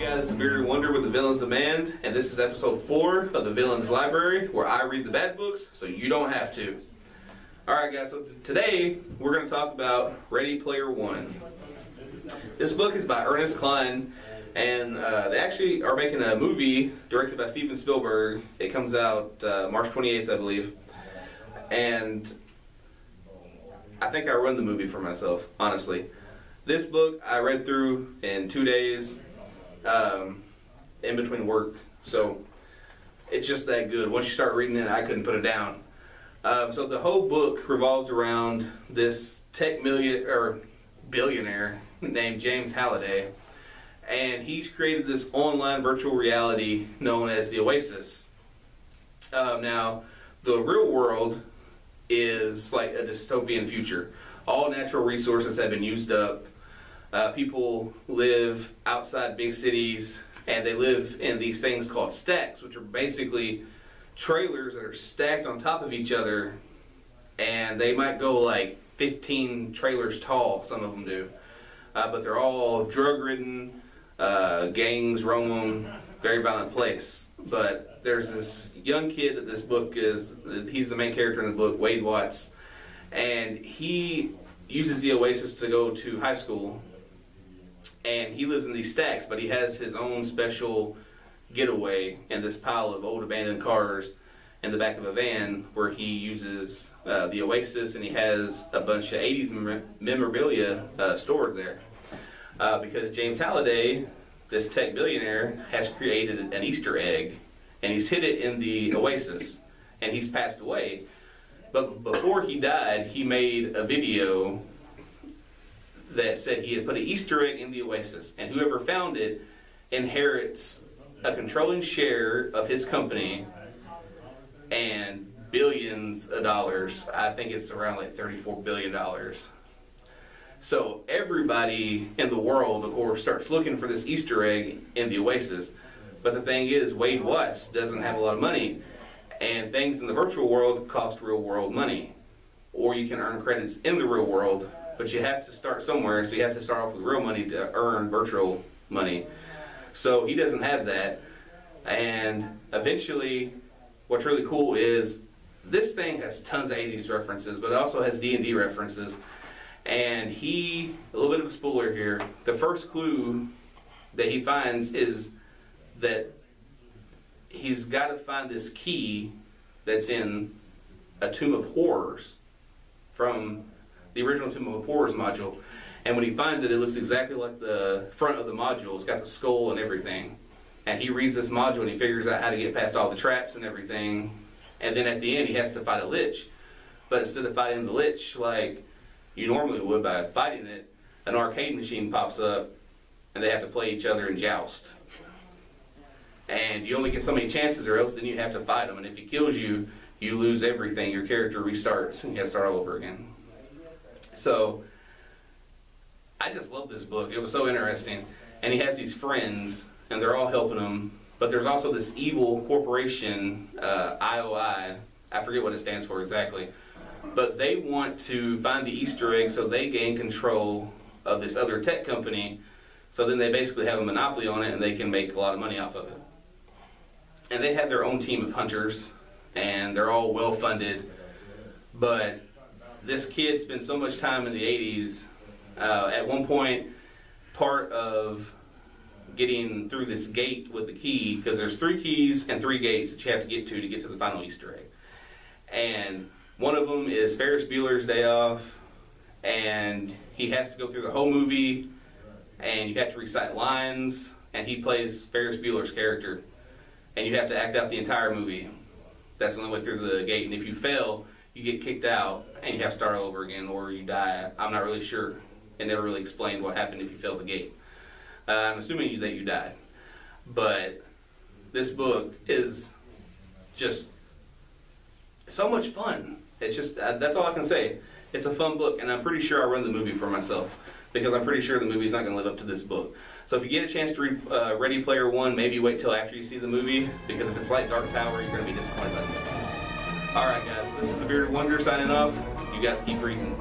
Guys, it's Bearded Wonder with the Villain's Demand, and this is episode 4 of the Villain's Library, where I read the bad books so you don't have to. Alright guys, so today we're going to talk about Ready Player One. This book is by Ernest Cline, and they actually are making a movie directed by Steven Spielberg. It comes out March 28th, I believe, and I think I run the movie for myself, honestly. This book I read through in 2 days, in between work, so it's just that good. Once you start reading it, I couldn't put it down. So the whole book revolves around this billionaire named James Halliday, and he's created this online virtual reality known as the Oasis. Now, the real world is like a dystopian future. All natural resources have been used up. People live outside big cities, and they live in these things called stacks, which are basically trailers that are stacked on top of each other, and they might go like 15 trailers tall, some of them do. But they're all drug-ridden, gangs roam them, very violent place. But there's this young kid that this book is, he's the main character in the book, Wade Watts, and he uses the Oasis to go to high school, and he lives in these stacks, but he has his own special getaway in this pile of old abandoned cars in the back of a van where he uses the Oasis, and he has a bunch of 80s memorabilia stored there. Because James Halliday, this tech billionaire, has created an Easter egg, and he's hid it in the Oasis, and he's passed away. But before he died, he made a video that said he had put an Easter egg in the Oasis, and whoever found it inherits a controlling share of his company and billions of dollars. I think it's around like $34 billion. So everybody in the world, of course, starts looking for this Easter egg in the Oasis. But the thing is, Wade Watts doesn't have a lot of money, and things in the virtual world cost real world money. Or you can earn credits in the real world, but you have to start somewhere, so you have to start off with real money to earn virtual money. So he doesn't have that. And eventually, what's really cool is this thing has tons of 80s references, but it also has D&D references. And a little bit of a spoiler here, the first clue that he finds is that he's got to find this key that's in a Tomb of Horrors from the original Tomb of Horrors module. And when he finds it, it looks exactly like the front of the module. It's got the skull and everything. And he reads this module and he figures out how to get past all the traps and everything. And then at the end, he has to fight a lich. But instead of fighting the lich like you normally would by fighting it, an arcade machine pops up and they have to play each other in joust. And you only get so many chances, or else then you have to fight him. And if he kills you, you lose everything. Your character restarts and you have to start all over again. So I just love this book. It was so interesting. And he has these friends, and they're all helping him. But there's also this evil corporation, IOI. I forget what it stands for exactly. But they want to find the Easter egg so they gain control of this other tech company. So then they basically have a monopoly on it, and they can make a lot of money off of it. And they have their own team of hunters, and they're all well funded. But this kid spent so much time in the 80s. At one point, part of getting through this gate with the key, because there's 3 keys and 3 gates that you have to get to the final Easter egg. And one of them is Ferris Bueller's Day Off, and he has to go through the whole movie, and you have to recite lines, and he plays Ferris Bueller's character, and you have to act out the entire movie. That's the only way through the gate, and if you fail, you get kicked out, and you have to start all over again, or you die. I'm not really sure. It never really explained what happened if you failed the gate. I'm assuming that you died. But this book is just so much fun. It's just, that's all I can say. It's a fun book, and I'm pretty sure I run the movie for myself, because I'm pretty sure the movie's not going to live up to this book. So if you get a chance to read Ready Player One, maybe wait till after you see the movie, because if it's like Dark Tower, you're going to be disappointed by the movie. Alright guys, this is the Bearded Wonder signing off. You guys keep reading.